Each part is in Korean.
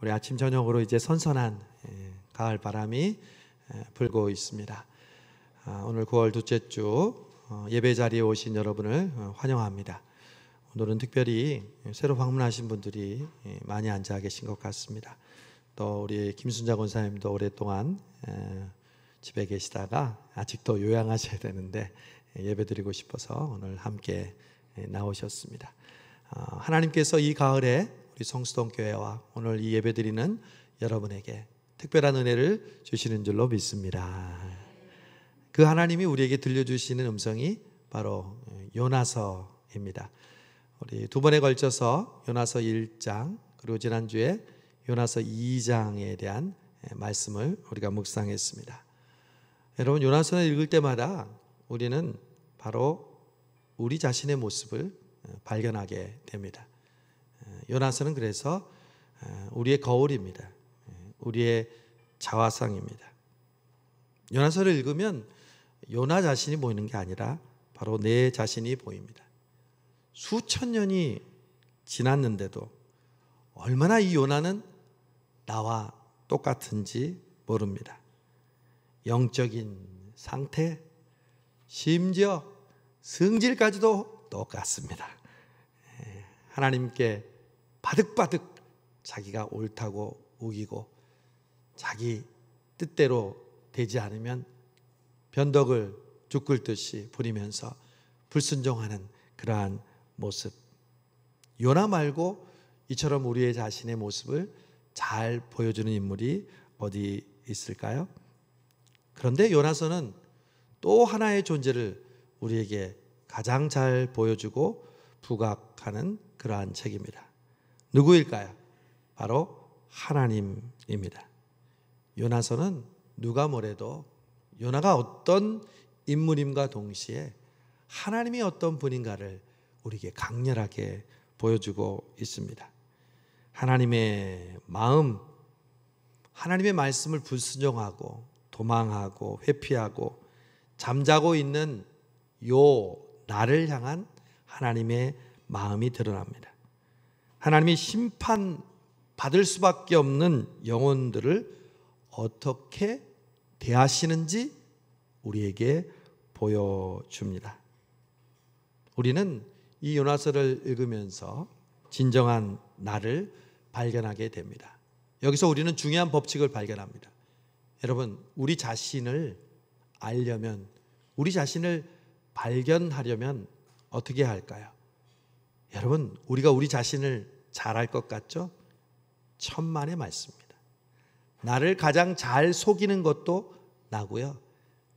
우리 아침 저녁으로 이제 선선한 가을 바람이 불고 있습니다. 오늘 9월 둘째 주 예배 자리에 오신 여러분을 환영합니다. 오늘은 특별히 새로 방문하신 분들이 많이 앉아 계신 것 같습니다. 또 우리 김순자 권사님도 오랫동안 집에 계시다가 아직도 요양하셔야 되는데 예배드리고 싶어서 오늘 함께 나오셨습니다. 하나님께서 이 가을에 우리 성수동 교회와 오늘 이 예배드리는 여러분에게 특별한 은혜를 주시는 줄로 믿습니다. 그 하나님이 우리에게 들려주시는 음성이 바로 요나서입니다. 우리 두 번에 걸쳐서 요나서 1장 그리고 지난주에 요나서 2장에 대한 말씀을 우리가 묵상했습니다. 여러분, 요나서를 읽을 때마다 우리는 바로 우리 자신의 모습을 발견하게 됩니다. 요나서는 그래서 우리의 거울입니다. 우리의 자화상입니다. 요나서를 읽으면 요나 자신이 보이는 게 아니라 바로 내 자신이 보입니다. 수천 년이 지났는데도 얼마나 이 요나는 나와 똑같은지 모릅니다. 영적인 상태, 심지어 성질까지도 똑같습니다. 하나님께 바득바득 자기가 옳다고 우기고 자기 뜻대로 되지 않으면 변덕을 죽 긁듯이 부리면서 불순종하는 그러한 모습. 요나 말고 이처럼 우리의 자신의 모습을 잘 보여주는 인물이 어디 있을까요? 그런데 요나서는 또 하나의 존재를 우리에게 가장 잘 보여주고 부각하는 그러한 책입니다. 누구일까요? 바로 하나님입니다. 요나서는 누가 뭐래도 요나가 어떤 인물임과 동시에 하나님이 어떤 분인가를 우리에게 강렬하게 보여주고 있습니다. 하나님의 마음, 하나님의 말씀을 불순종하고 도망하고 회피하고 잠자고 있는 요 나를 향한 하나님의 마음이 드러납니다. 하나님이 심판받을 수밖에 없는 영혼들을 어떻게 대하시는지 우리에게 보여줍니다. 우리는 이 요나서를 읽으면서 진정한 나를 발견하게 됩니다. 여기서 우리는 중요한 법칙을 발견합니다. 여러분, 우리 자신을 알려면, 우리 자신을 발견하려면 어떻게 할까요? 여러분, 우리가 우리 자신을 잘 알 것 같죠? 천만의 말씀입니다. 나를 가장 잘 속이는 것도 나고요,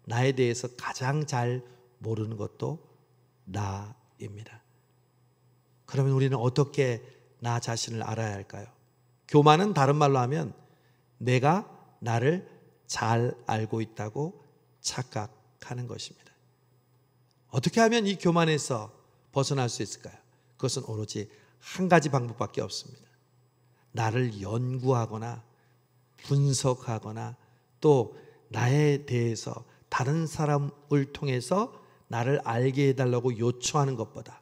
나에 대해서 가장 잘 모르는 것도 나입니다. 그러면 우리는 어떻게 나 자신을 알아야 할까요? 교만은 다른 말로 하면 내가 나를 잘 알고 있다고 착각하는 것입니다. 어떻게 하면 이 교만에서 벗어날 수 있을까요? 그것은 오로지 한 가지 방법밖에 없습니다. 나를 연구하거나 분석하거나 또 나에 대해서 다른 사람을 통해서 나를 알게 해달라고 요청하는 것보다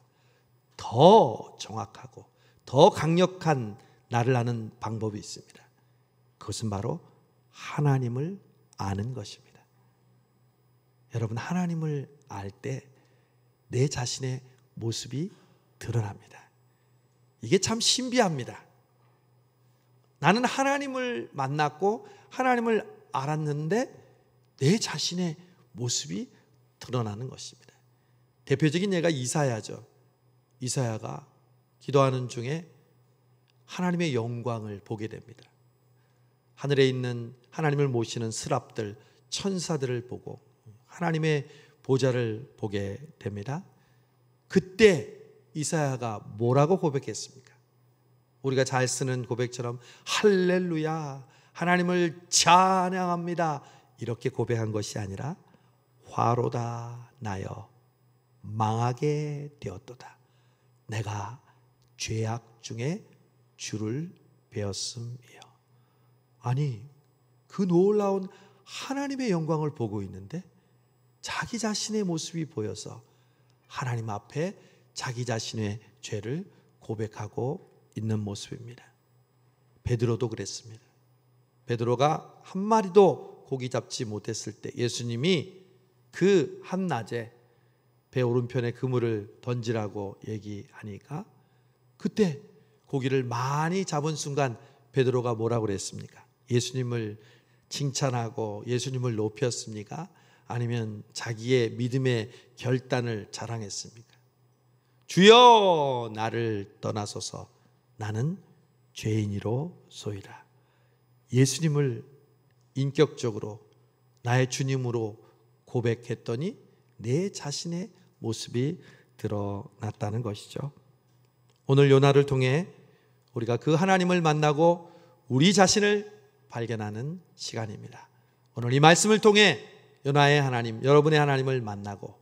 더 정확하고 더 강력한 나를 아는 방법이 있습니다. 그것은 바로 하나님을 아는 것입니다. 여러분, 하나님을 알 때 내 자신의 모습이 드러납니다. 이게 참 신비합니다. 나는 하나님을 만났고 하나님을 알았는데 내 자신의 모습이 드러나는 것입니다. 대표적인 예가 이사야죠. 이사야가 기도하는 중에 하나님의 영광을 보게 됩니다. 하늘에 있는 하나님을 모시는 스랍들, 천사들을 보고 하나님의 보좌를 보게 됩니다. 그때 이사야가 뭐라고 고백했습니까? 우리가 잘 쓰는 고백처럼 할렐루야, 하나님을 찬양합니다, 이렇게 고백한 것이 아니라 화로다 나여 망하게 되었도다. 내가 죄악 중에 주를 배웠음이요. 아니, 그 놀라운 하나님의 영광을 보고 있는데 자기 자신의 모습이 보여서 하나님 앞에 자기 자신의 죄를 고백하고 있는 모습입니다. 베드로도 그랬습니다. 베드로가 한 마리도 고기 잡지 못했을 때 예수님이 그 한낮에 배 오른편에 그물을 던지라고 얘기하니까 그때 고기를 많이 잡은 순간 베드로가 뭐라고 그랬습니까? 예수님을 칭찬하고 예수님을 높였습니까? 아니면 자기의 믿음의 결단을 자랑했습니까? 주여 나를 떠나소서 나는 죄인이로소이다. 예수님을 인격적으로 나의 주님으로 고백했더니 내 자신의 모습이 드러났다는 것이죠. 오늘 요나를 통해 우리가 그 하나님을 만나고 우리 자신을 발견하는 시간입니다. 오늘 이 말씀을 통해 요나의 하나님, 여러분의 하나님을 만나고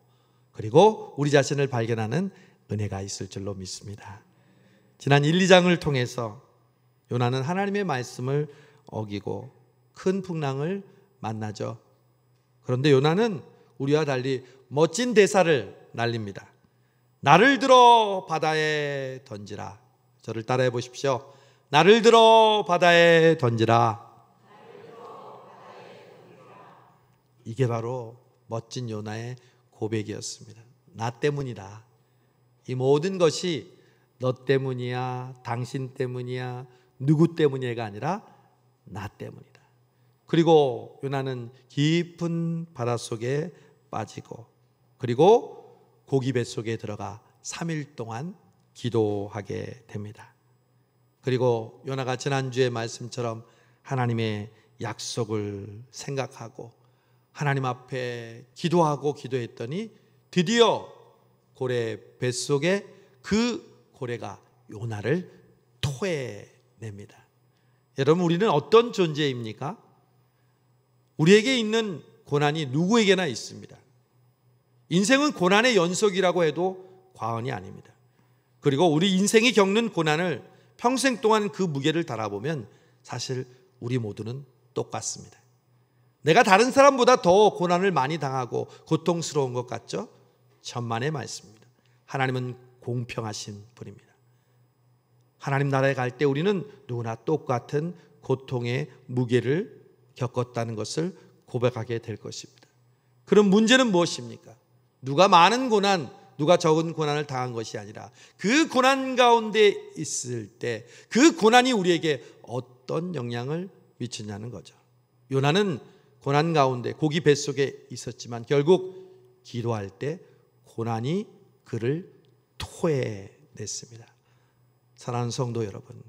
그리고 우리 자신을 발견하는 은혜가 있을 줄로 믿습니다. 지난 1, 2장을 통해서 요나는 하나님의 말씀을 어기고 큰 풍랑을 만나죠. 그런데 요나는 우리와 달리 멋진 대사를 날립니다. 나를 들어 바다에 던지라. 저를 따라해 보십시오. 나를 들어 바다에 던지라. 이게 바로 멋진 요나의 고백이었습니다. 나 때문이다. 이 모든 것이 너 때문이야, 당신 때문이야, 누구 때문이야가 아니라 나 때문이다. 그리고 요나는 깊은 바닷속에 빠지고 그리고 고기 뱃속에 들어가 3일 동안 기도하게 됩니다. 그리고 요나가 지난주의 말씀처럼 하나님의 약속을 생각하고 하나님 앞에 기도하고 기도했더니 드디어 고래 뱃속에 그 고래가 요나를 토해냅니다. 여러분, 우리는 어떤 존재입니까? 우리에게 있는 고난이 누구에게나 있습니다. 인생은 고난의 연속이라고 해도 과언이 아닙니다. 그리고 우리 인생이 겪는 고난을 평생 동안 그 무게를 달아보면 사실 우리 모두는 똑같습니다. 내가 다른 사람보다 더 고난을 많이 당하고 고통스러운 것 같죠? 천만의 말씀입니다. 하나님은 공평하신 분입니다. 하나님 나라에 갈 때 우리는 누구나 똑같은 고통의 무게를 겪었다는 것을 고백하게 될 것입니다. 그럼 문제는 무엇입니까? 누가 많은 고난, 누가 적은 고난을 당한 것이 아니라 그 고난 가운데 있을 때 그 고난이 우리에게 어떤 영향을 미치냐는 거죠. 요나는 고난 가운데 고기 뱃속에 있었지만 결국 기도할 때 고난이 그를 토해냈습니다. 사랑하는 성도 여러분,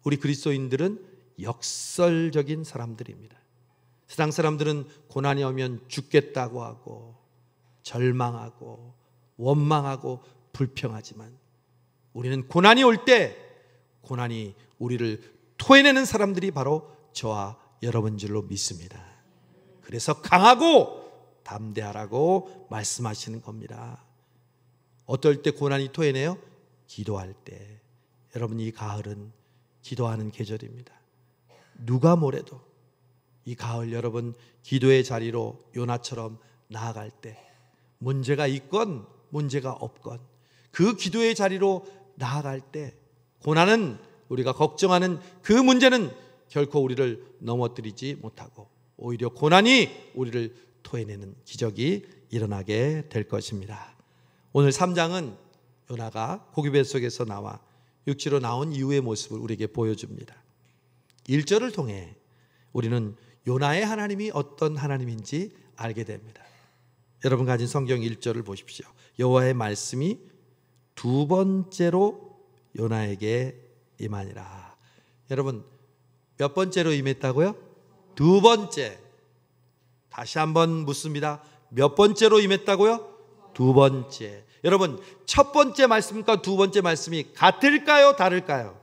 우리 그리스도인들은 역설적인 사람들입니다. 세상 사람들은 고난이 오면 죽겠다고 하고 절망하고 원망하고 불평하지만 우리는 고난이 올 때 고난이 우리를 토해내는 사람들이 바로 저와 여러분 줄로 믿습니다. 그래서 강하고 담대하라고 말씀하시는 겁니다. 어떨 때 고난이 토해내요? 기도할 때. 여러분, 이 가을은 기도하는 계절입니다. 누가 뭐래도 이 가을 여러분 기도의 자리로 요나처럼 나아갈 때 문제가 있건 문제가 없건 그 기도의 자리로 나아갈 때 고난은 우리가 걱정하는 그 문제는 결코 우리를 넘어뜨리지 못하고 오히려 고난이 우리를 토해내는 기적이 일어나게 될 것입니다. 오늘 3장은 요나가 고기 뱃속에서 나와 육지로 나온 이후의 모습을 우리에게 보여줍니다. 1절을 통해 우리는 요나의 하나님이 어떤 하나님인지 알게 됩니다. 여러분 가진 성경 1절을 보십시오. 여호와의 말씀이 두 번째로 요나에게 임하니라. 여러분, 몇 번째로 임했다고요? 두 번째. 다시 한번 묻습니다. 몇 번째로 임했다고요? 두 번째. 여러분, 첫 번째 말씀과 두 번째 말씀이 같을까요? 다를까요?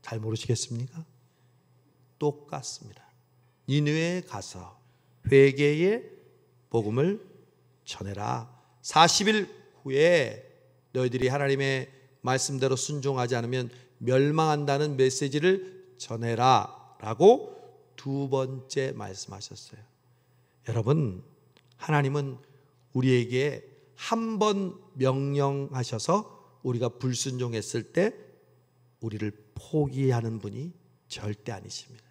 잘 모르시겠습니까? 똑같습니다. 니느웨에 가서 회개의 복음을 전해라. 40일 후에 너희들이 하나님의 말씀대로 순종하지 않으면 멸망한다는 메시지를 전해라 라고 두 번째 말씀하셨어요. 여러분, 하나님은 우리에게 한 번 명령하셔서 우리가 불순종했을 때 우리를 포기하는 분이 절대 아니십니다.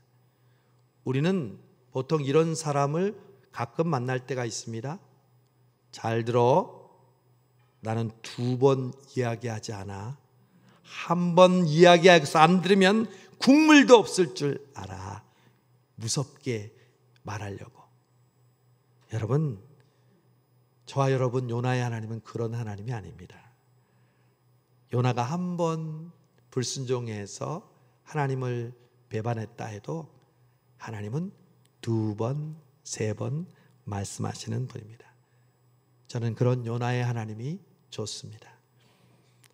우리는 보통 이런 사람을 가끔 만날 때가 있습니다. 잘 들어. 나는 2번 이야기하지 않아. 1번 이야기해서 안 들으면 국물도 없을 줄 알아. 무섭게 말하려고. 여러분, 저와 여러분 요나의 하나님은 그런 하나님이 아닙니다. 요나가 1번 불순종해서 하나님을 배반했다 해도 하나님은 2번, 3번 말씀하시는 분입니다. 저는 그런 요나의 하나님이 좋습니다.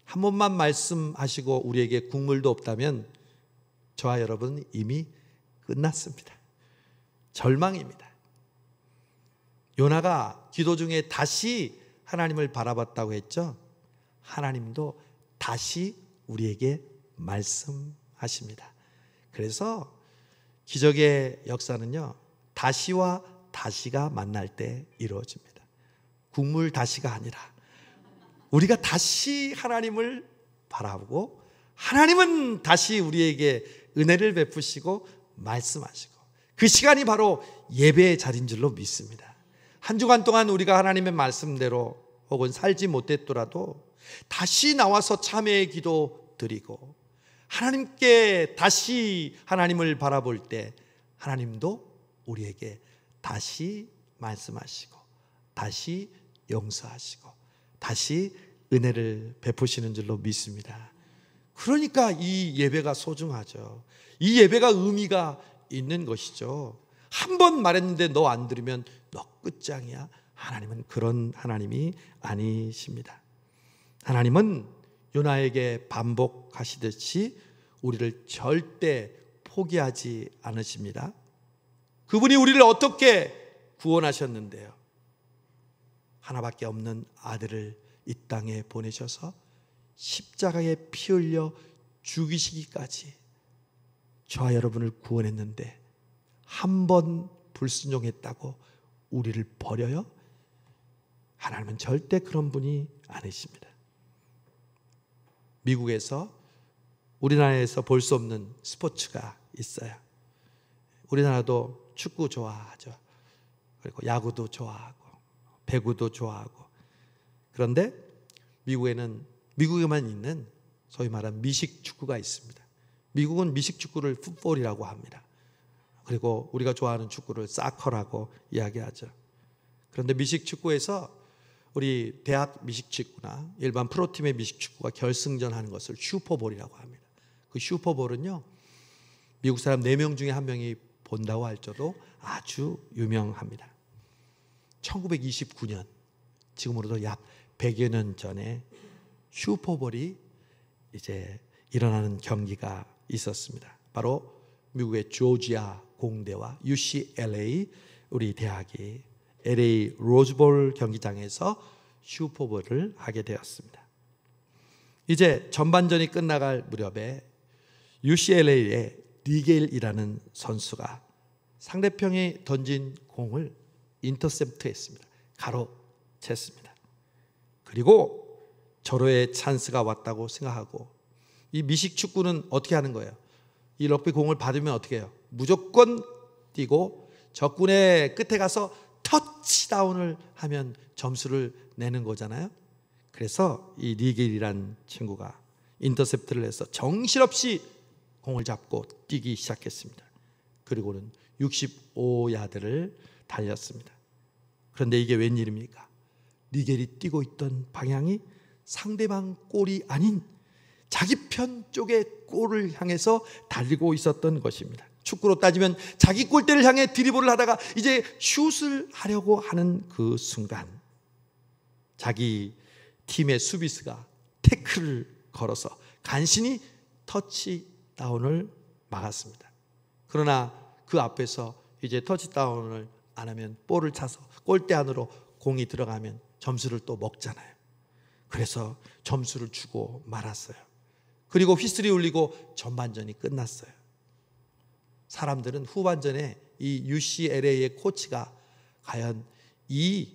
한 번만 말씀하시고 우리에게 국물도 없다면 저와 여러분은 이미 끝났습니다. 절망입니다. 요나가 기도 중에 다시 하나님을 바라봤다고 했죠. 하나님도 다시 우리에게 말씀하십니다. 그래서 기적의 역사는요, 다시와 다시가 만날 때 이루어집니다. 국물 다시가 아니라 우리가 다시 하나님을 바라보고 하나님은 다시 우리에게 은혜를 베푸시고 말씀하시고, 그 시간이 바로 예배의 자리인 줄로 믿습니다. 한 주간 동안 우리가 하나님의 말씀대로 혹은 살지 못했더라도 다시 나와서 참회의 기도 드리고 하나님께 다시 하나님을 바라볼 때 하나님도 우리에게 다시 말씀하시고 다시 용서하시고 다시 은혜를 베푸시는 줄로 믿습니다. 그러니까 이 예배가 소중하죠. 이 예배가 의미가 있는 것이죠. 한 번 말했는데 너 안 들으면 너 끝장이야. 하나님은 그런 하나님이 아니십니다. 하나님은 요나에게 반복하시듯이 우리를 절대 포기하지 않으십니다. 그분이 우리를 어떻게 구원하셨는데요? 하나밖에 없는 아들을 이 땅에 보내셔서 십자가에 피 흘려 죽이시기까지 저와 여러분을 구원했는데 한 번 불순종했다고 우리를 버려요? 하나님은 절대 그런 분이 아니십니다. 미국에서 우리나라에서 볼 수 없는 스포츠가 있어요. 우리나라도 축구 좋아하죠. 그리고 야구도 좋아하고 배구도 좋아하고. 그런데 미국에만 있는 소위 말하는 미식 축구가 있습니다. 미국은 미식 축구를 풋볼이라고 합니다. 그리고 우리가 좋아하는 축구를 사커라고 이야기하죠. 그런데 미식 축구에서 우리 대학 미식 축구나 일반 프로팀의 미식 축구가 결승전 하는 것을 슈퍼볼이라고 합니다. 그 슈퍼볼은요, 미국 사람 4명 중에 1명이 본다고 할지라도 아주 유명합니다. 1929년, 지금으로도 약 100여 년 전에 슈퍼볼이 이제 일어나는 경기가 있었습니다. 바로 미국의 조지아 공대와 UCLA 우리 대학이 LA 로즈볼 경기장에서 슈퍼볼을 하게 되었습니다. 이제 전반전이 끝나갈 무렵에 UCLA의 니겔이라는 선수가 상대편이 던진 공을 인터셉트했습니다. 가로챘습니다. 그리고 절호의 찬스가 왔다고 생각하고, 이 미식 축구는 어떻게 하는 거예요? 이 럭비 공을 받으면 어떻게 해요? 무조건 뛰고 적군의 끝에 가서 터치다운을 하면 점수를 내는 거잖아요. 그래서 이 니겔이란 친구가 인터셉트를 해서 정신없이 공을 잡고 뛰기 시작했습니다. 그리고는 65야드를 달렸습니다. 그런데 이게 웬일입니까? 니겔이 뛰고 있던 방향이 상대방 골이 아닌 자기 편 쪽의 골을 향해서 달리고 있었던 것입니다. 축구로 따지면 자기 골대를 향해 드리블을 하다가 이제 슛을 하려고 하는 그 순간 자기 팀의 수비수가 태클을 걸어서 간신히 터치다운을 막았습니다. 그러나 그 앞에서 이제 터치다운을 안 하면 볼을 차서 골대 안으로 공이 들어가면 점수를 또 먹잖아요. 그래서 점수를 주고 말았어요. 그리고 휘슬이 울리고 전반전이 끝났어요. 사람들은 후반전에 이 UCLA의 코치가 과연 이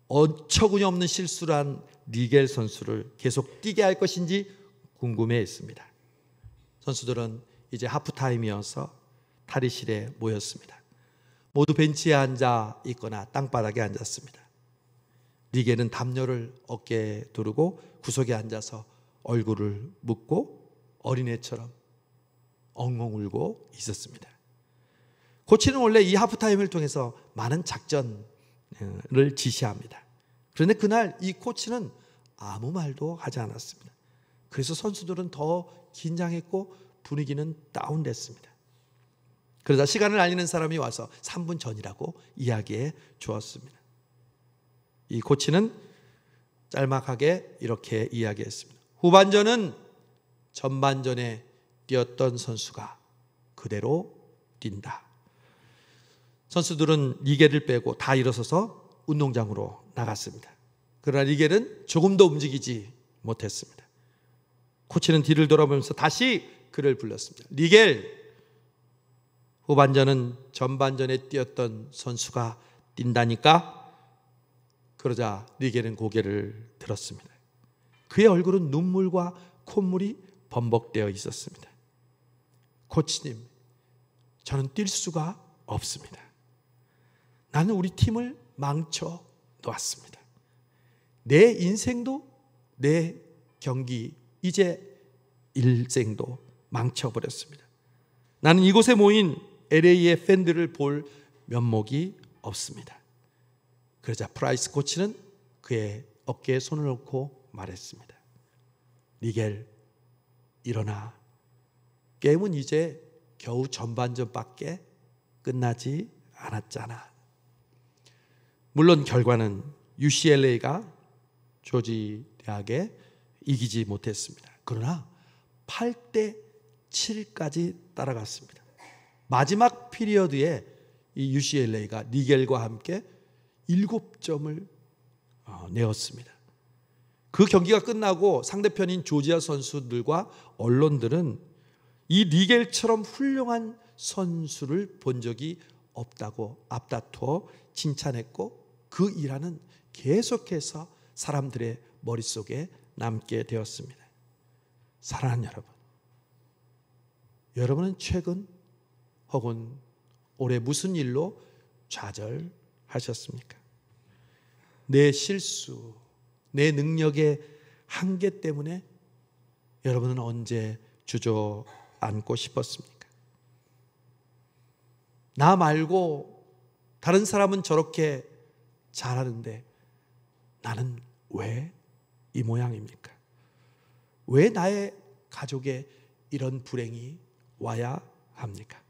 어처구니 없는 실수를 한 니겔 선수를 계속 뛰게 할 것인지 궁금해했습니다. 선수들은 이제 하프타임이어서 탈의실에 모였습니다. 모두 벤치에 앉아 있거나 땅바닥에 앉았습니다. 리겔은 담요를 어깨에 두르고 구석에 앉아서 얼굴을 묶고 어린애처럼 엉엉 울고 있었습니다. 코치는 원래 이 하프타임을 통해서 많은 작전을 지시합니다. 그런데 그날 이 코치는 아무 말도 하지 않았습니다. 그래서 선수들은 더 긴장했고 분위기는 다운됐습니다. 그러자 시간을 알리는 사람이 와서 3분 전이라고 이야기해 주었습니다. 이 코치는 짤막하게 이렇게 이야기했습니다. 후반전은 전반전에 뛰었던 선수가 그대로 뛴다. 선수들은 리겔을 빼고 다 일어서서 운동장으로 나갔습니다. 그러나 리겔은 조금 더 움직이지 못했습니다. 코치는 뒤를 돌아보면서 다시 그를 불렀습니다. 리겔, 후반전은 전반전에 뛰었던 선수가 뛴다니까? 그러자 리겔은 고개를 들었습니다. 그의 얼굴은 눈물과 콧물이 범벅되어 있었습니다. 코치님, 저는 뛸 수가 없습니다. 나는 우리 팀을 망쳐 놓았습니다. 내 인생도 내 경기, 이제 일생도 망쳐버렸습니다. 나는 이곳에 모인 LA의 팬들을 볼 면목이 없습니다. 그러자 프라이스 코치는 그의 어깨에 손을 얹고 말했습니다. 리겔, 일어나. 게임은 이제 겨우 전반전밖에 끝나지 않았잖아. 물론 결과는 UCLA가 조지 대학에 이기지 못했습니다. 그러나 8대 7까지 따라갔습니다. 마지막 피리어드에 이 UCLA가 리겔과 함께 7점을 내었습니다. 그 경기가 끝나고 상대편인 조지아 선수들과 언론들은 이 리겔처럼 훌륭한 선수를 본 적이 없다고 앞다투어 칭찬했고 그 일화는 계속해서 사람들의 머릿속에 남게 되었습니다. 사랑하는 여러분, 여러분은 최근 혹은 올해 무슨 일로 좌절하셨습니까? 내 실수, 내 능력의 한계 때문에 여러분은 언제 주저앉고 싶었습니까? 나 말고 다른 사람은 저렇게 잘하는데 나는 왜 이 모양입니까? 왜 나의 가족에 이런 불행이 와야 합니까?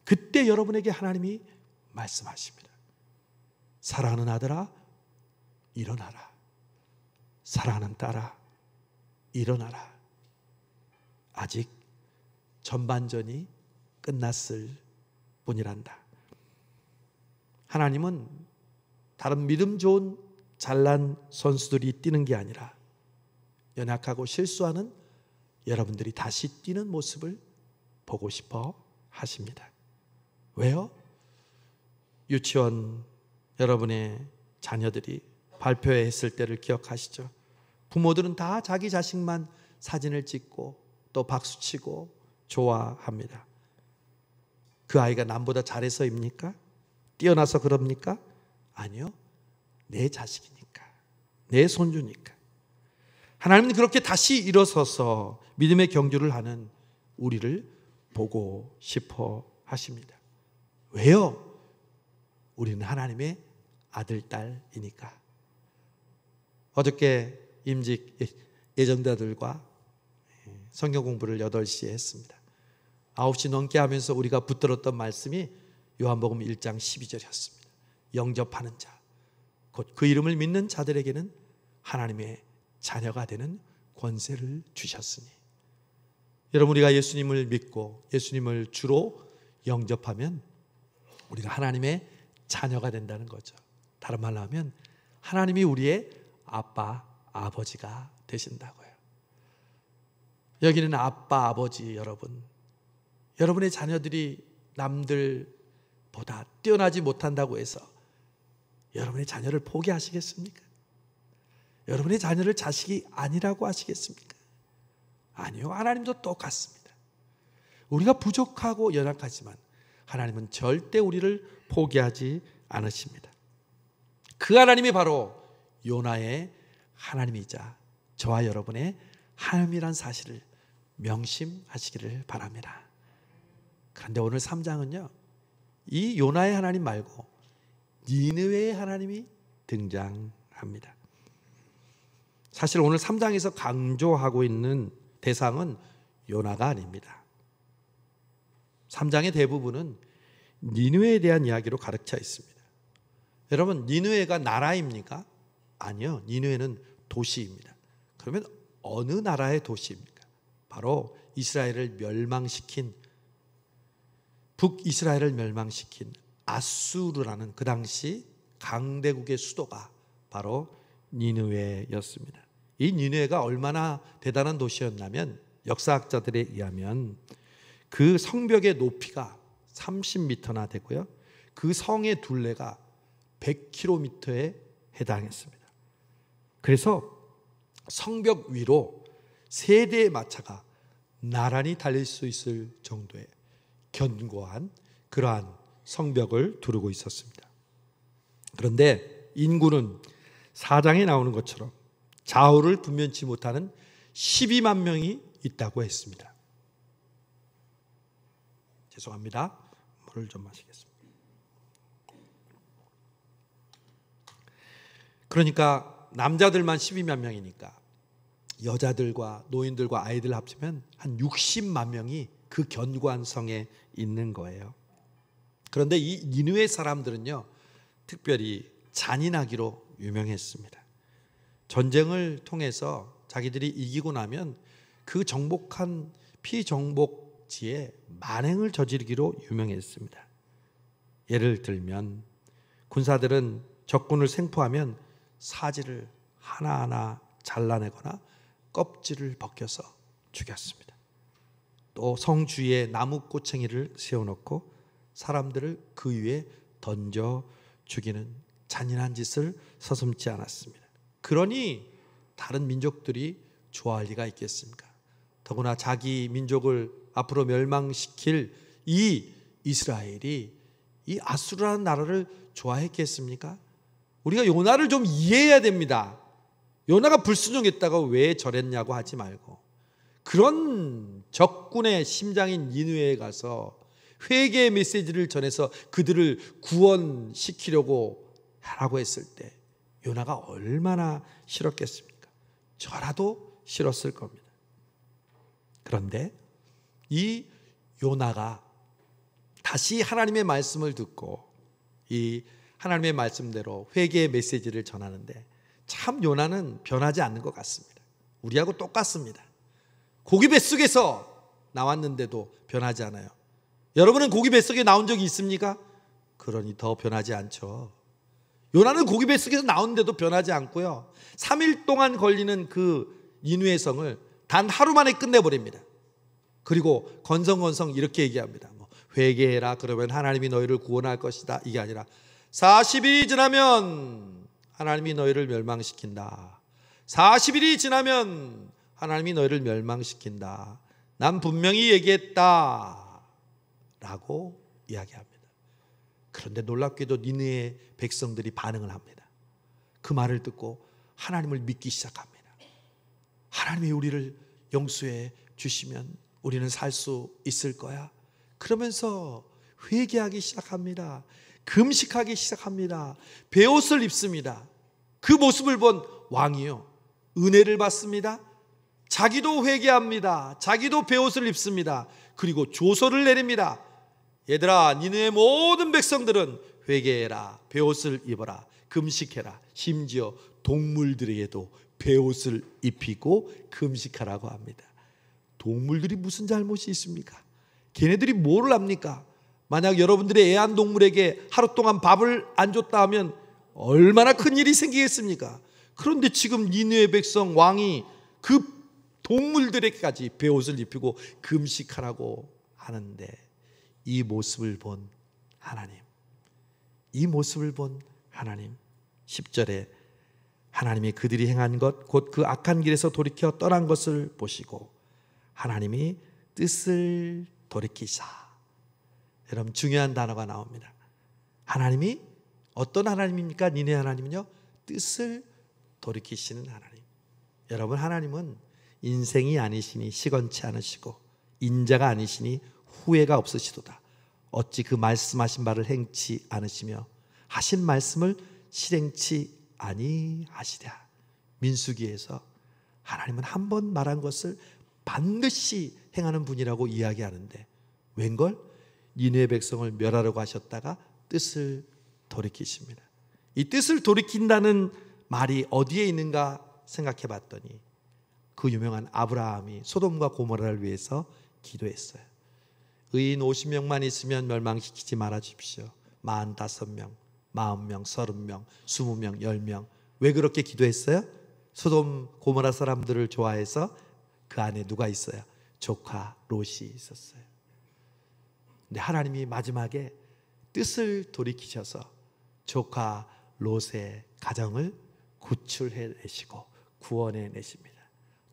그때 여러분에게 하나님이 말씀하십니다. 사랑하는 아들아, 일어나라. 사랑하는 딸아, 일어나라. 아직 전반전이 끝났을 뿐이란다. 하나님은 다른 믿음 좋은 잘난 선수들이 뛰는 게 아니라 연약하고 실수하는 여러분들이 다시 뛰는 모습을 보고 싶어 하십니다. 왜요? 유치원 여러분의 자녀들이 발표했을 때를 기억하시죠? 부모들은 다 자기 자식만 사진을 찍고 또 박수치고 좋아합니다. 그 아이가 남보다 잘해서입니까? 뛰어나서 그럽니까? 아니요. 내 자식이니까, 내 손주니까. 하나님은 그렇게 다시 일어서서 믿음의 경주를 하는 우리를 보고 싶어 하십니다. 왜요? 우리는 하나님의 아들, 딸이니까. 어저께 임직 예정자들과 성경 공부를 8시에 했습니다. 9시 넘게 하면서 우리가 붙들었던 말씀이 요한복음 1장 12절이었습니다. 영접하는 자, 곧 그 이름을 믿는 자들에게는 하나님의 자녀가 되는 권세를 주셨으니. 여러분, 우리가 예수님을 믿고 예수님을 주로 영접하면 우리가 하나님의 자녀가 된다는 거죠. 다른 말로 하면 하나님이 우리의 아빠, 아버지가 되신다고요. 여기는 아빠, 아버지 여러분, 여러분의 자녀들이 남들보다 뛰어나지 못한다고 해서 여러분의 자녀를 포기하시겠습니까? 여러분의 자녀를 자식이 아니라고 하시겠습니까? 아니요, 하나님도 똑같습니다. 우리가 부족하고 연약하지만 하나님은 절대 우리를 포기하지 않으십니다. 그 하나님이 바로 요나의 하나님이자 저와 여러분의 하나님이란 사실을 명심하시기를 바랍니다. 그런데 오늘 3장은요, 이 요나의 하나님 말고 니느웨의 하나님이 등장합니다. 사실 오늘 3장에서 강조하고 있는 대상은 요나가 아닙니다. 3장의 대부분은 니느웨에 대한 이야기로 가득 차 있습니다. 여러분, 니느웨가 나라입니까? 아니요, 니느웨는 도시입니다. 그러면 어느 나라의 도시입니까? 바로 이스라엘을 멸망시킨, 북이스라엘을 멸망시킨 아수르라는 그 당시 강대국의 수도가 바로 니느웨였습니다. 이 니느웨가 얼마나 대단한 도시였냐면 역사학자들에 의하면 그 성벽의 높이가 30m나 되고요, 그 성의 둘레가 100km에 해당했습니다. 그래서 성벽 위로 3대의 마차가 나란히 달릴 수 있을 정도의 견고한 그러한 성벽을 두르고 있었습니다. 그런데 인구는 4장에 나오는 것처럼 좌우를 분변치 못하는 12만 명이 있다고 했습니다. 죄송합니다. 물을 좀 마시겠습니다. 그러니까 남자들만 12만 명이니까 여자들과 노인들과 아이들 합치면 한 60만 명이 그 견고한 성에 있는 거예요. 그런데 이 니느웨 사람들은요, 특별히 잔인하기로 유명했습니다. 전쟁을 통해서 자기들이 이기고 나면 그 정복한 피정복지에 만행을 저지르기로 유명했습니다. 예를 들면 군사들은 적군을 생포하면 사지를 하나하나 잘라내거나 껍질을 벗겨서 죽였습니다. 또 성 주위에 나무 꼬챙이를 세워놓고 사람들을 그 위에 던져 죽이는 잔인한 짓을 서슴지 않았습니다. 그러니 다른 민족들이 좋아할 리가 있겠습니까? 더구나 자기 민족을 앞으로 멸망시킬 이 이스라엘이 이 아수르라는 나라를 좋아했겠습니까? 우리가 요나를 좀 이해해야 됩니다. 요나가 불순종했다가 왜 저랬냐고 하지 말고, 그런 적군의 심장인 니느웨에 가서 회개의 메시지를 전해서 그들을 구원시키려고 하라고 했을 때 요나가 얼마나 싫었겠습니까? 저라도 싫었을 겁니다. 그런데 이 요나가 다시 하나님의 말씀을 듣고 이 하나님의 말씀대로 회개의 메시지를 전하는데 참 요나는 변하지 않는 것 같습니다. 우리하고 똑같습니다. 고기 뱃속에서 나왔는데도 변하지 않아요. 여러분은 고기 뱃속에 나온 적이 있습니까? 그러니 더 변하지 않죠. 요나는 고기 뱃속에서 나오는데도 변하지 않고요, 3일 동안 걸리는 그 니느웨 성을 단 하루 만에 끝내버립니다. 그리고 건성건성 이렇게 얘기합니다. 회개해라, 그러면 하나님이 너희를 구원할 것이다. 이게 아니라 40일이 지나면 하나님이 너희를 멸망시킨다. 40일이 지나면 하나님이 너희를 멸망시킨다. 난 분명히 얘기했다 라고 이야기합니다. 그런데 놀랍게도 니느웨 백성들이 반응을 합니다. 그 말을 듣고 하나님을 믿기 시작합니다. 하나님이 우리를 용서해 주시면 우리는 살 수 있을 거야. 그러면서 회개하기 시작합니다. 금식하기 시작합니다. 베옷을 입습니다. 그 모습을 본 왕이요, 은혜를 받습니다. 자기도 회개합니다. 자기도 베옷을 입습니다. 그리고 조서를 내립니다. 얘들아, 니느웨 모든 백성들은 회개해라, 베옷을 입어라, 금식해라. 심지어 동물들에게도 베옷을 입히고 금식하라고 합니다. 동물들이 무슨 잘못이 있습니까? 걔네들이 뭐를 합니까? 만약 여러분들의 애완동물에게 하루 동안 밥을 안 줬다 하면 얼마나 큰 일이 생기겠습니까? 그런데 지금 니느웨 백성 왕이 그 동물들에게까지 베옷을 입히고 금식하라고 하는데, 이 모습을 본 하나님, 이 모습을 본 하나님, 10절에 하나님이 그들이 행한 것 곧 그 악한 길에서 돌이켜 떠난 것을 보시고 하나님이 뜻을 돌이키사. 여러분 중요한 단어가 나옵니다. 하나님이 어떤 하나님입니까? 니네 하나님은요, 뜻을 돌이키시는 하나님. 여러분, 하나님은 인생이 아니시니 시건치 않으시고 인자가 아니시니 후회가 없으시도다. 어찌 그 말씀하신 바를 행치 않으시며 하신 말씀을 실행치 아니하시랴. 민수기에서 하나님은 한 번 말한 것을 반드시 행하는 분이라고 이야기하는데, 웬걸? 니느웨 백성을 멸하려고 하셨다가 뜻을 돌이키십니다. 이 뜻을 돌이킨다는 말이 어디에 있는가 생각해 봤더니 그 유명한 아브라함이 소돔과 고모라를 위해서 기도했어요. 의인 50명만 있으면 멸망시키지 말아 주십시오. 45명, 40명, 30명, 20명, 10명. 왜 그렇게 기도했어요? 소돔 고모라 사람들을 좋아해서 그 안에 누가 있어요? 조카 롯이 있었어요. 근데 하나님이 마지막에 뜻을 돌이키셔서 조카 롯의 가정을 구출해내시고 구원해내십니다.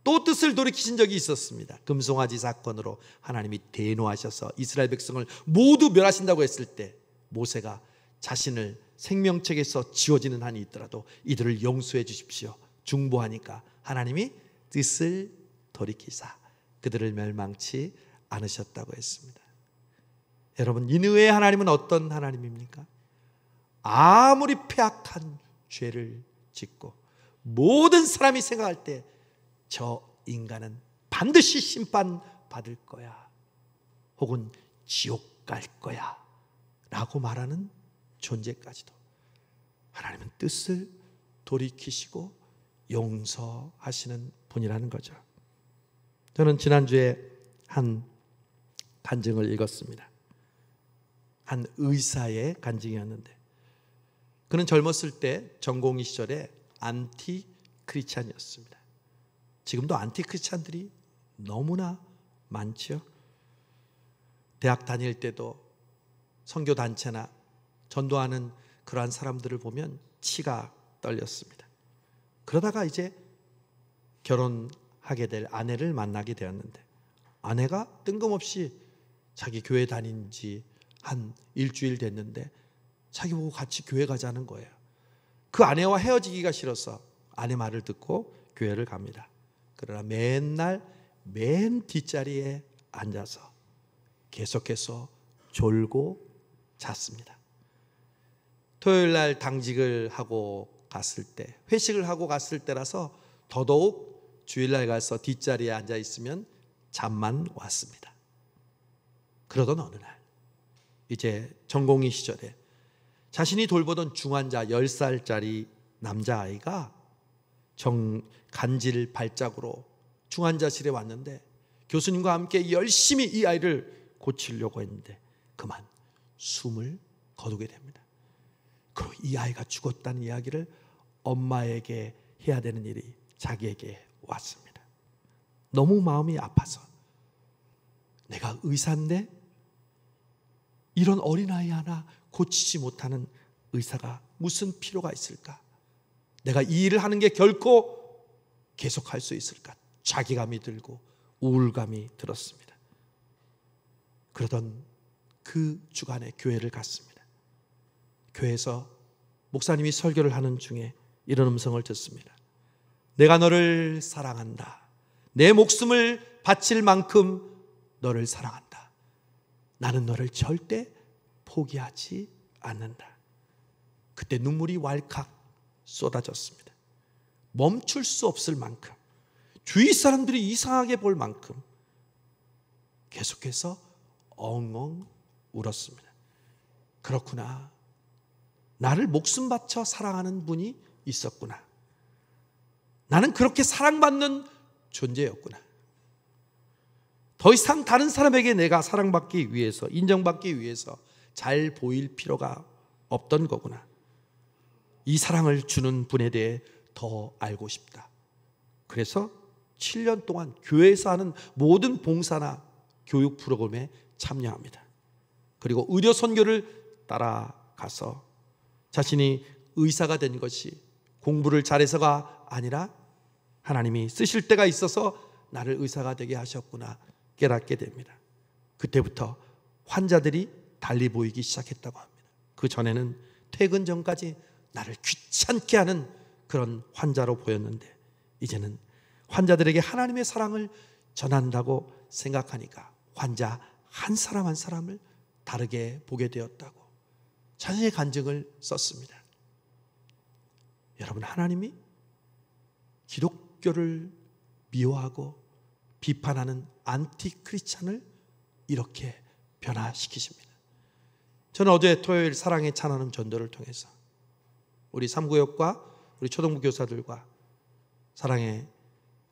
또 뜻을 돌이키신 적이 있었습니다. 금송아지 사건으로 하나님이 대노하셔서 이스라엘 백성을 모두 멸하신다고 했을 때 모세가 자신을 생명책에서 지워지는 한이 있더라도 이들을 용서해 주십시오 중보하니까 하나님이 뜻을 돌이키사 그들을 멸망치 않으셨다고 했습니다. 여러분, 니느웨의 하나님은 어떤 하나님입니까? 아무리 폐악한 죄를 짓고 모든 사람이 생각할 때 저 인간은 반드시 심판받을 거야, 혹은 지옥 갈 거야 라고 말하는 존재까지도 하나님은 뜻을 돌이키시고 용서하시는 분이라는 거죠. 저는 지난주에 한 간증을 읽었습니다. 한 의사의 간증이었는데, 그는 젊었을 때 전공의 시절에 안티 크리스찬이었습니다. 지금도 안티 크리스찬들이 너무나 많죠. 대학 다닐 때도 선교 단체나 전도하는 그러한 사람들을 보면 치가 떨렸습니다. 그러다가 이제 결혼하게 될 아내를 만나게 되었는데, 아내가 뜬금없이 자기 교회 다닌 지 한 일주일 됐는데 자기 보고 같이 교회 가자는 거예요. 그 아내와 헤어지기가 싫어서 아내 말을 듣고 교회를 갑니다. 그러나 맨날 맨 뒷자리에 앉아서 계속해서 졸고 잤습니다. 토요일 날 당직을 하고 갔을 때, 회식을 하고 갔을 때라서 더더욱 주일날 가서 뒷자리에 앉아 있으면 잠만 왔습니다. 그러던 어느 날, 이제 전공의 시절에 자신이 돌보던 중환자 10살짜리 남자아이가 간질 발작으로 중환자실에 왔는데 교수님과 함께 열심히 이 아이를 고치려고 했는데 그만 숨을 거두게 됩니다. 그리고 이 아이가 죽었다는 이야기를 엄마에게 해야 되는 일이 자기에게 왔습니다. 너무 마음이 아파서, 내가 의사인데 이런 어린아이 하나 고치지 못하는 의사가 무슨 필요가 있을까? 내가 이 일을 하는 게 결코 계속할 수 있을까? 자괴감이 들고 우울감이 들었습니다. 그러던 그 주간에 교회를 갔습니다. 교회에서 목사님이 설교를 하는 중에 이런 음성을 듣습니다. 내가 너를 사랑한다. 내 목숨을 바칠 만큼 너를 사랑한다. 나는 너를 절대 포기하지 않는다. 그때 눈물이 왈칵 쏟아졌습니다. 멈출 수 없을 만큼, 주위 사람들이 이상하게 볼 만큼 계속해서 엉엉 울었습니다. 그렇구나. 나를 목숨 바쳐 사랑하는 분이 있었구나. 나는 그렇게 사랑받는 존재였구나. 더 이상 다른 사람에게 내가 사랑받기 위해서, 인정받기 위해서 잘 보일 필요가 없던 거구나. 이 사랑을 주는 분에 대해 더 알고 싶다. 그래서 7년 동안 교회에서 하는 모든 봉사나 교육 프로그램에 참여합니다. 그리고 의료 선교를 따라가서 자신이 의사가 된 것이 공부를 잘해서가 아니라 하나님이 쓰실 때가 있어서 나를 의사가 되게 하셨구나 깨닫게 됩니다. 그때부터 환자들이 달리 보이기 시작했다고 합니다. 그 전에는 퇴근 전까지 나를 귀찮게 하는 그런 환자로 보였는데 이제는 환자들에게 하나님의 사랑을 전한다고 생각하니까 환자 한 사람 한 사람을 다르게 보게 되었다고 자신의 간증을 썼습니다. 여러분, 하나님이 기독교를 미워하고 비판하는 안티 크리스찬을 이렇게 변화시키십니다. 저는 어제 토요일 사랑의 찬양음 전도를 통해서 우리 삼구역과 우리 초등부 교사들과 사랑의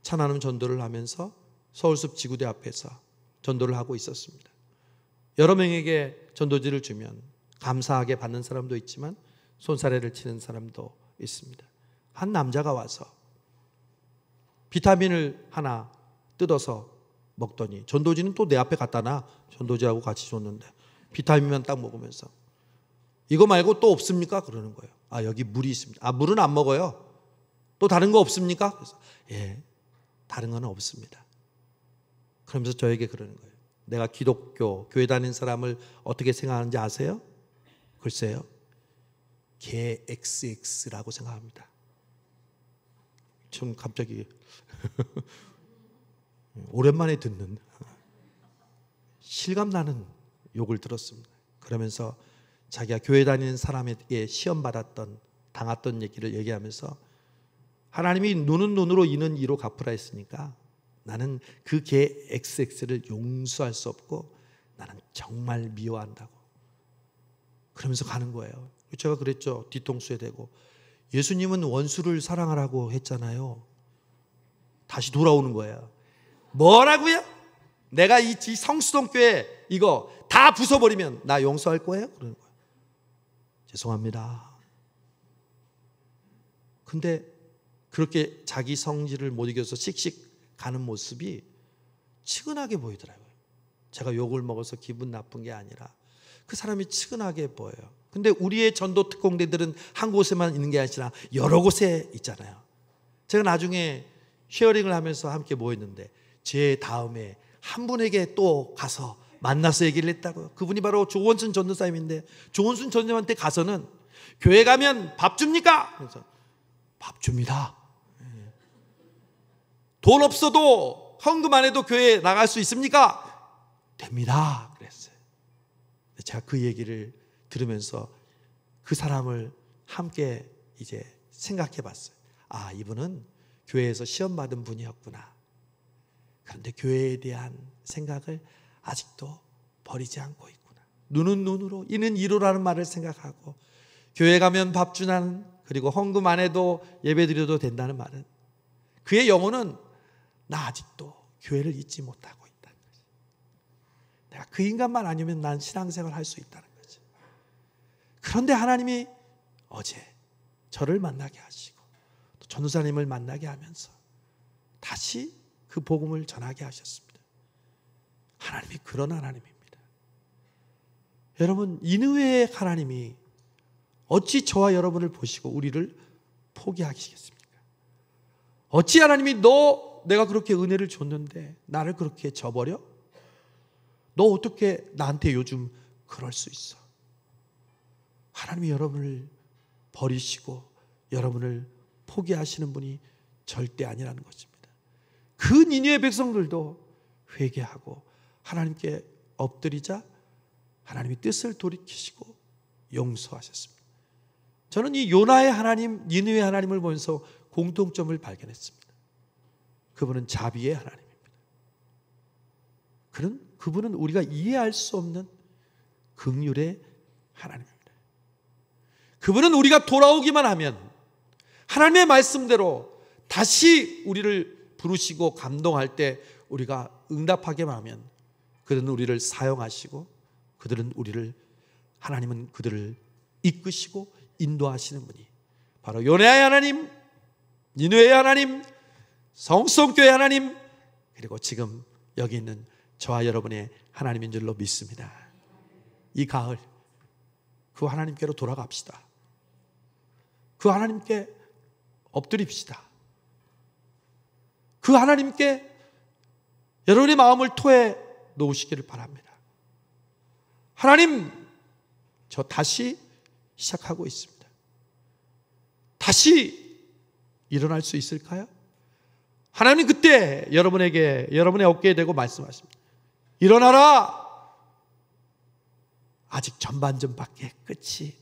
찬양음 전도를 하면서 서울숲 지구대 앞에서 전도를 하고 있었습니다. 여러 명에게 전도지를 주면 감사하게 받는 사람도 있지만 손사래를 치는 사람도 있습니다. 한 남자가 와서 비타민을 하나 뜯어서 먹더니 전도지는 또 내 앞에 갖다 놔. 전도지하고 같이 줬는데 비타민만 딱 먹으면서 이거 말고 또 없습니까? 그러는 거예요. 아, 여기 물이 있습니다. 아, 물은 안 먹어요. 또 다른 거 없습니까? 그래서 예, 다른 거는 없습니다. 그러면서 저에게 그러는 거예요. 내가 기독교 교회 다니는 사람을 어떻게 생각하는지 아세요? 글쎄요, 개 XX라고 생각합니다. 좀 갑자기 오랜만에 듣는 실감나는 욕을 들었습니다. 그러면서 자기가 교회 다니는 사람에게 시험 받았던 당했던 얘기를 얘기하면서 하나님이 눈은 눈으로 이는 이로 갚으라 했으니까 나는 그 개 XX를 용서할 수 없고 나는 정말 미워한다고 그러면서 가는 거예요. 제가 그랬죠. 뒤통수에 대고 예수님은 원수를 사랑하라고 했잖아요. 다시 돌아오는 거예요. 뭐라고요? 내가 이 성수동교회 이거 다 부숴버리면 나 용서할 거예요? 그러는 거예요. 죄송합니다. 근데 그렇게 자기 성질을 못 이겨서 씩씩 가는 모습이 측은하게 보이더라고요. 제가 욕을 먹어서 기분 나쁜 게 아니라 그 사람이 측은하게 보여요. 근데 우리의 전도 특공대들은 한 곳에만 있는 게 아니라 여러 곳에 있잖아요. 제가 나중에 쉐어링을 하면서 함께 모였는데 제 다음에 한 분에게 또 가서 만나서 얘기를 했다고요. 그분이 바로 조원순 전도사님인데 조원순 전도사님한테 가서는 교회 가면 밥 줍니까? 그래서 밥 줍니다. 돈 없어도 헌금 안 해도 교회에 나갈 수 있습니까? 됩니다. 그랬어요. 제가 그 얘기를 들으면서 그 사람을 함께 이제 생각해 봤어요. 아, 이분은 교회에서 시험 받은 분이었구나. 그런데 교회에 대한 생각을 아직도 버리지 않고 있구나. 눈은 눈으로 이는 이로라는 말을 생각하고 교회 가면 밥 주나는 그리고 헌금 안 해도 예배 드려도 된다는 말은 그의 영혼은 나 아직도 교회를 잊지 못하고 있다는 거지. 내가 그 인간만 아니면 난 신앙생활 할 수 있다는 거지. 그런데 하나님이 어제 저를 만나게 하시고 또 전도사님을 만나게 하면서 다시 그 복음을 전하게 하셨습니다. 하나님이 그런 하나님입니다. 여러분, 인후의 하나님이 어찌 저와 여러분을 보시고 우리를 포기하시겠습니까? 어찌 하나님이 내가 그렇게 은혜를 줬는데 나를 그렇게 저버려? 너 어떻게 나한테 요즘 그럴 수 있어? 하나님이 여러분을 버리시고 여러분을 포기하시는 분이 절대 아니라는 것입니다. 그 니느웨 백성들도 회개하고 하나님께 엎드리자 하나님이 뜻을 돌이키시고 용서하셨습니다. 저는 이 요나의 하나님, 니느웨 하나님을 보면서 공통점을 발견했습니다. 그분은 자비의 하나님입니다. 그분은 우리가 이해할 수 없는 긍휼의 하나님입니다. 그분은 우리가 돌아오기만 하면 하나님의 말씀대로 다시 우리를 부르시고 감동할 때 우리가 응답하게만 하면 그들은 우리를 사용하시고 하나님은 그들을 이끄시고 인도하시는 분이 바로 요나의 하나님, 니느웨의 하나님, 성수동교회 하나님, 그리고 지금 여기 있는 저와 여러분의 하나님인 줄로 믿습니다. 이 가을 그 하나님께로 돌아갑시다. 그 하나님께 엎드립시다. 그 하나님께 여러분의 마음을 토해 놓으시기를 바랍니다. 하나님, 저 다시 시작하고 있습니다. 다시 일어날 수 있을까요? 하나님 그때 여러분에게, 여러분의 어깨에 대고 말씀하십니다. 일어나라! 아직 전반전밖에 끝이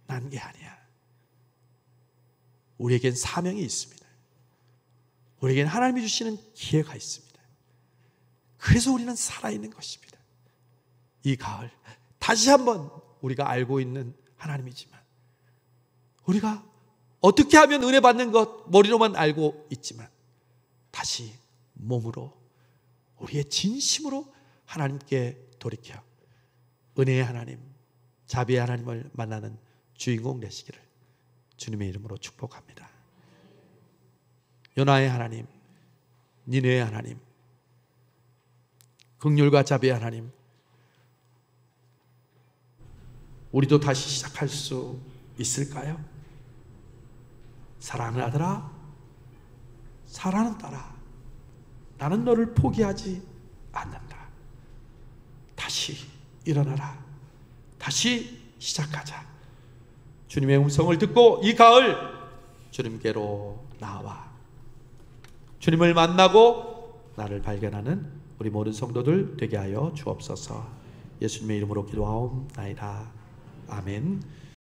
난 게 아니야. 우리에겐 사명이 있습니다. 우리에겐 하나님이 주시는 기회가 있습니다. 그래서 우리는 살아있는 것입니다. 이 가을 다시 한번 우리가 알고 있는 하나님이지만, 우리가 어떻게 하면 은혜 받는 것 머리로만 알고 있지만, 다시 몸으로, 우리의 진심으로 하나님께 돌이켜 은혜의 하나님, 자비의 하나님을 만나는 주인공 되시기를 주님의 이름으로 축복합니다. 요나의 하나님, 니느의 하나님, 긍휼과 자비의 하나님, 우리도 다시 시작할 수 있을까요? 사랑하는 아들아, 사랑하는 딸아, 나는 너를 포기하지 않는다. 다시 일어나라. 다시 시작하자. 주님의 음성을 듣고 이 가을 주님께로 나와 주님을 만나고 나를 발견하는 우리 모든 성도들 되게 하여 주옵소서. 예수님의 이름으로 기도하옵나이다. 아멘.